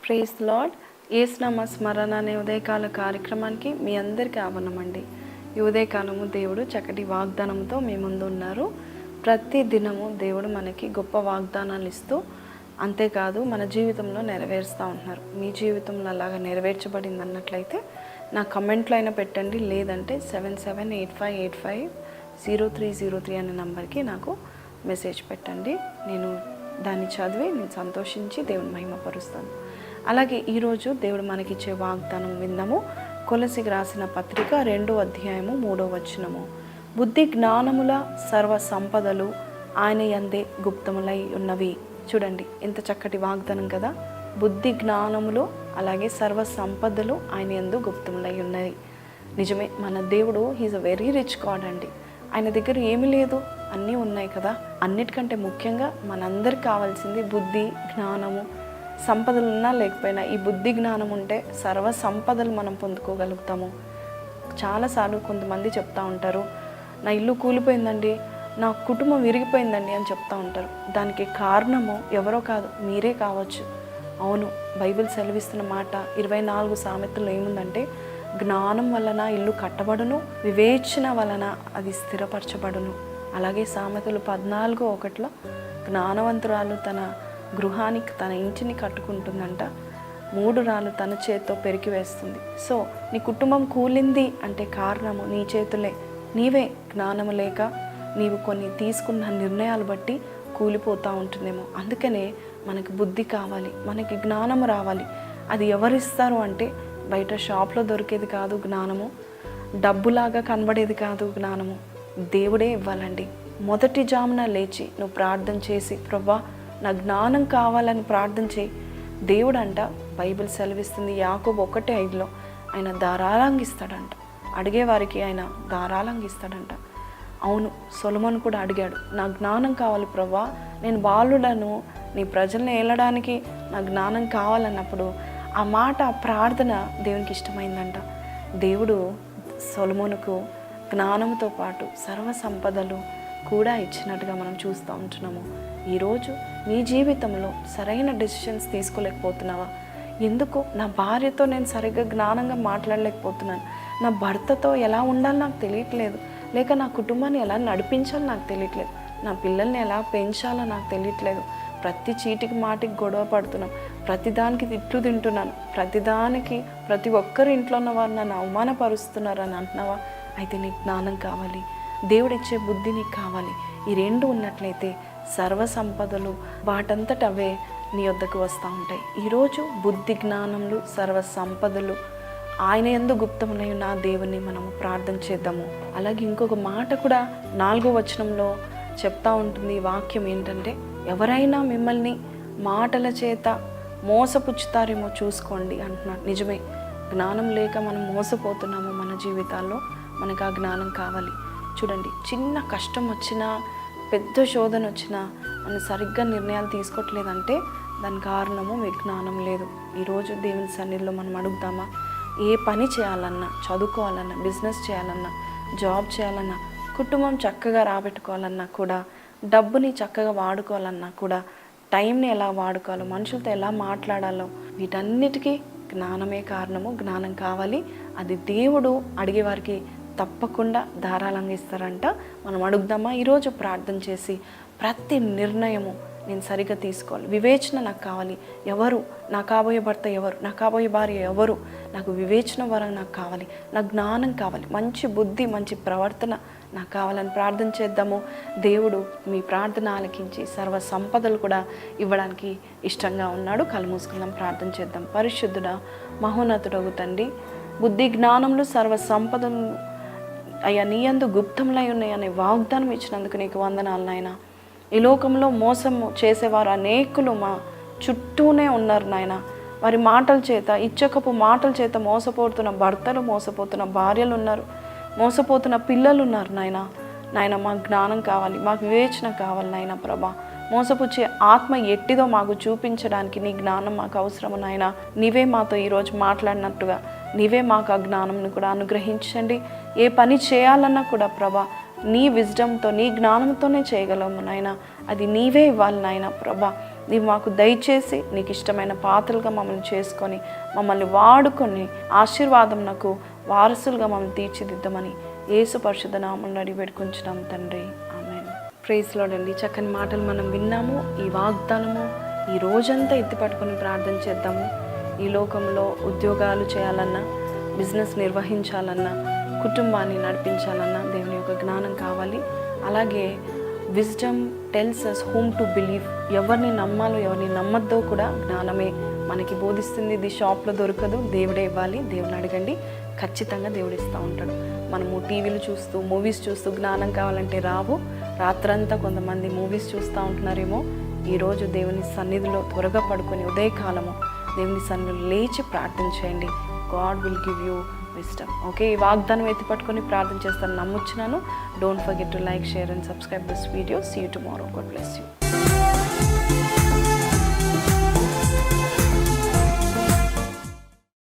Praise lord. యేసునామ స్మరణ అనే ఉదయకాల కార్యక్రమానికి మీ అందరికీ ఆహ్వానమండి. ఈ ఉదయకాలము దేవుడు చక్కటి వాగ్దానంతో మీ ముందు ఉన్నారు. ప్రతి దినము దేవుడు మనకి గొప్ప వాగ్దానాలు ఇస్తూ, అంతేకాదు మన జీవితంలో నెరవేరుస్తూ ఉంటున్నారు. మీ జీవితంలో అలాగా నెరవేర్చబడింది అన్నట్లయితే నా కమెంట్లో అయినా పెట్టండి, లేదంటే 7785850303 అనే నంబర్కి నాకు మెసేజ్ పెట్టండి. నేను దాన్ని చదివి నేను సంతోషించి దేవుని మహిమపరుస్తాను. అలాగే ఈరోజు దేవుడు మనకిచ్చే వాగ్దానం విందాము. కొలసికి రాసిన పత్రిక 2వ అధ్యాయము 3వ వచనము. బుద్ధి జ్ఞానముల సర్వ సంపదలు ఆయన యందే గుప్తములై ఉన్నవి. చూడండి ఎంత చక్కటి వాగ్దానం కదా. బుద్ధి జ్ఞానములు అలాగే సర్వ సంపదలు ఆయన యందు గుప్తములై ఉన్నాయి. నిజమే, మన దేవుడు he's a very rich god అండి. ఆయన దగ్గర ఏమీ లేదు, అన్నీ ఉన్నాయి కదా. అన్నిటికంటే ముఖ్యంగా మనందరికి కావాల్సింది బుద్ధి జ్ఞానము. సంపదలు ఉన్నా లేకపోయినా ఈ బుద్ధి జ్ఞానం ఉంటే సర్వ సంపదలు మనం పొందుకోగలుగుతాము. చాలాసార్లు కొంతమంది చెప్తూ ఉంటారు, నా ఇల్లు కూలిపోయిందండి, నా కుటుంబం విరిగిపోయిందండి అని చెప్తూ ఉంటారు. దానికి కారణము ఎవరో కాదు, మీరే కావచ్చు. అవును, బైబిల్ సెలవిస్తున్న మాట 24 సామెతల్లో ఏముందంటే, జ్ఞానం వలన ఇల్లు కట్టబడును, వివేచన వలన అది స్థిరపరచబడును. అలాగే సామెతలు 14:1 జ్ఞానవంతురాలు తన గృహానికి తన ఇంటిని కట్టుకుంటుందంట, 3 రాళ్ళు తన చేత్తో పెరికి వేస్తుంది. సో నీ కుటుంబం కూలింది అంటే కారణము నీ చేతులే. నీవే జ్ఞానము లేక నీవు కొన్ని తీసుకున్న నిర్ణయాలు బట్టి కూలిపోతూ ఉంటుందేమో. అందుకనే మనకి బుద్ధి కావాలి, మనకి జ్ఞానము రావాలి. అది ఎవరిస్తారు అంటే బయట షాప్లో దొరికేది కాదు జ్ఞానము, డబ్బులాగా కనబడేది కాదు జ్ఞానము, దేవుడే ఇవ్వాలండి. మొదటి జామున లేచి నువ్వు ప్రార్థన చేసి, ప్రభా నా జ్ఞానం కావాలని ప్రార్థన చేయి. దేవుడు అంట, బైబిల్ సెలవిస్తుంది యాకోబు 1:5 ఆయన ధారాళంగా ఇస్తాడంట. అడిగే వారికి ఆయన ధారాళంగా ఇస్తాడంట. అవును, సొలొమోను కూడా అడిగాడు, నా జ్ఞానం కావాలి ప్రభా, నేను బాలుడను, నీ ప్రజల్ని ఏలడానికి నా జ్ఞానం కావాలన్నప్పుడు ఆ మాట, ఆ ప్రార్థన దేవునికి ఇష్టమైందంట. దేవుడు సొలొమోనుకు జ్ఞానంతో పాటు సర్వ సంపదలు కూడా ఇచ్చినట్టుగా మనం చూస్తూ ఉంటున్నాము. ఈరోజు నీ జీవితంలో సరైన డెసిషన్స్ తీసుకోలేకపోతున్నావా? ఎందుకు నా భార్యతో నేను సరిగ్గా జ్ఞానంగా మాట్లాడలేకపోతున్నాను, నా భర్తతో ఎలా ఉండాలో నాకు తెలియట్లేదు, లేక నా కుటుంబాన్ని ఎలా నడిపించాలో నాకు తెలియట్లేదు, నా పిల్లల్ని ఎలా పెంచాలో నాకు తెలియట్లేదు, ప్రతి చీటికి మాటికి గొడవ పడుతున్నాం, ప్రతిదానికి తిట్లు తింటున్నాను, ప్రతిదానికి ప్రతి ఒక్కరి ఇంట్లో ఉన్న వారు నన్ను అవమానపరుస్తున్నారు అని అంటున్నావా? అయితే నీకు జ్ఞానం కావాలి, దేవుడిచ్చే బుద్ధి నీకు కావాలి. ఈ 2 ఉన్నట్లయితే సర్వ సంపదలు వాటంతట అవే నీ వద్దకు వస్తూ ఉంటాయి. ఈరోజు బుద్ధి జ్ఞానములు సర్వ సంపదలు ఆయన యందు గుప్తములై ఉన్న దేవుని మనము ప్రార్థన చేద్దాము. అలాగే ఇంకొక మాట కూడా 4వ వచనంలో చెప్తా ఉంటుంది. ఈ వాక్యం ఏంటంటే, ఎవరైనా మిమ్మల్ని మాటల చేత మోసపుచ్చుతారేమో చూసుకోండి అంటున్నాడు. నిజమే, జ్ఞానం లేక మనం మోసపోతున్నాము. మన జీవితాల్లో మనకు ఆ జ్ఞానం కావాలి. చూడండి, చిన్న కష్టం వచ్చినా పెద్ద శోధన వచ్చినా మనం సరిగ్గా నిర్ణయాలు తీసుకోవట్లేదంటే దాని కారణము మీ జ్ఞానం లేదు. ఈరోజు దేవుని సన్నిధిలో మనం అడుగుతామా? ఏ పని చేయాలన్నా, చదువుకోవాలన్నా, బిజినెస్ చేయాలన్నా, జాబ్ చేయాలన్నా, కుటుంబం చక్కగా రాబెట్టుకోవాలన్నా కూడా, డబ్బుని చక్కగా వాడుకోవాలన్నా కూడా, టైంని ఎలా వాడుకోవాలో, మనుషులతో ఎలా మాట్లాడాలో, వీటన్నిటికీ జ్ఞానమే కారణము. జ్ఞానం కావాలి. అది దేవుడు అడిగేవారికి తప్పకుండా ధారాళంగా ఇస్తారంట. మనం అడుగుదామా? ఈరోజు ప్రార్థన చేసి ప్రతి నిర్ణయము నేను సరిగ్గా తీసుకోవాలి, వివేచన నాకు కావాలి. ఎవరు నా కాబోయే భర్త, ఎవరు నా కాబోయే భార్య, ఎవరు నాకు వివేచన వరం నాకు కావాలి, నా జ్ఞానం కావాలి, మంచి బుద్ధి మంచి ప్రవర్తన నాకు కావాలని ప్రార్థన చేద్దాము. దేవుడు మీ ప్రార్థన ఆలకించి సర్వ సంపదలు కూడా ఇవ్వడానికి ఇష్టంగా ఉన్నాడు. కళ్ళు మూసుకుందాం, ప్రార్థన చేద్దాం. పరిశుద్ధుడా మహోన్నతుడగు తండ్రి, బుద్ధి జ్ఞానములు సర్వ సంపదలు అయ్యా నీ యందు గుప్తములై ఉన్నాయి అనే వాగ్దానం ఇచ్చినందుకు నీకు వందనాలు నాయన. ఈ లోకంలో మోసము చేసేవారు అనేకులు మా చుట్టూనే ఉన్నారు నాయన. వారి మాటల చేత, ఇచ్చకపు మాటల చేత మోసపోతున్న భర్తలు, మోసపోతున్న భార్యలు ఉన్నారు, మోసపోతున్న పిల్లలు ఉన్నారు నాయన. నాయన మాకు జ్ఞానం కావాలి, మాకు వివేచన కావాలి నాయన. ప్రభా, మోసపుచ్చే ఆత్మ ఎట్టిదో మాకు చూపించడానికి నీ జ్ఞానం మాకు అవసరము నాయన. నీవే మాతో ఈరోజు మాట్లాడినట్టుగా నీవే మాకు ఆ జ్ఞానంను కూడా అనుగ్రహించండి. ఏ పని చేయాలన్నా కూడా ప్రభా నీ విజ్డమ్తో, నీ జ్ఞానంతోనే చేయగలము నాయన. అది నీవే ఇవ్వాలి నాయన. ప్రభా నీవు మాకు దయచేసి నీకు ఇష్టమైన పాత్రలుగా మమ్మల్ని చేసుకొని మమ్మల్ని వాడుకొని ఆశీర్వాదంనకు వారసులుగా మమ్మల్ని తీర్చిదిద్దమని యేసు పరిశుద్ధ నామములో అడిగి పెట్టుకుంటున్నాం తండ్రి. ఆమేన్. ప్రైజ్ లార్డ్ అండి. చక్కని మాటలు మనం విన్నాము. ఈ వాగ్దానము ఈ రోజంతా ఎత్తిపట్టుకొని ప్రార్థన చేద్దాము. ఈ లోకంలో ఉద్యోగాలు చేయాలన్నా, బిజినెస్ నిర్వహించాలన్నా, కుటుంబాన్ని నడిపించాలన్నా దేవుని యొక్క జ్ఞానం కావాలి. అలాగే wisdom tells us whom to believe. ఎవరిని నమ్మాలో ఎవరిని నమ్మద్దో కూడా జ్ఞానమే మనకి బోధిస్తుంది. ఇది షాప్లో దొరకదు, దేవుడే ఇవ్వాలి. దేవుని అడగండి, ఖచ్చితంగా దేవుడు ఇస్తూ ఉంటాడు. మనము టీవీలు చూస్తూ మూవీస్ చూస్తూ జ్ఞానం కావాలంటే రావు. రాత్రంతా కొంతమంది మూవీస్ చూస్తూ ఉంటున్నారేమో. ఈరోజు దేవుని సన్నిధిలో త్వరగా పడుకొని ఉదయకాలము దేవుని సన్నిధిలో లేచి ప్రార్థన చేయండి. God will give you wisdom. Okay, ఈ వాగ్దానం ఎత్తి పట్టుకొని ప్రార్థన చేస్తాను నమ్ముచున్నాను. Don't forget to like, share and subscribe this video. See you tomorrow. God bless you.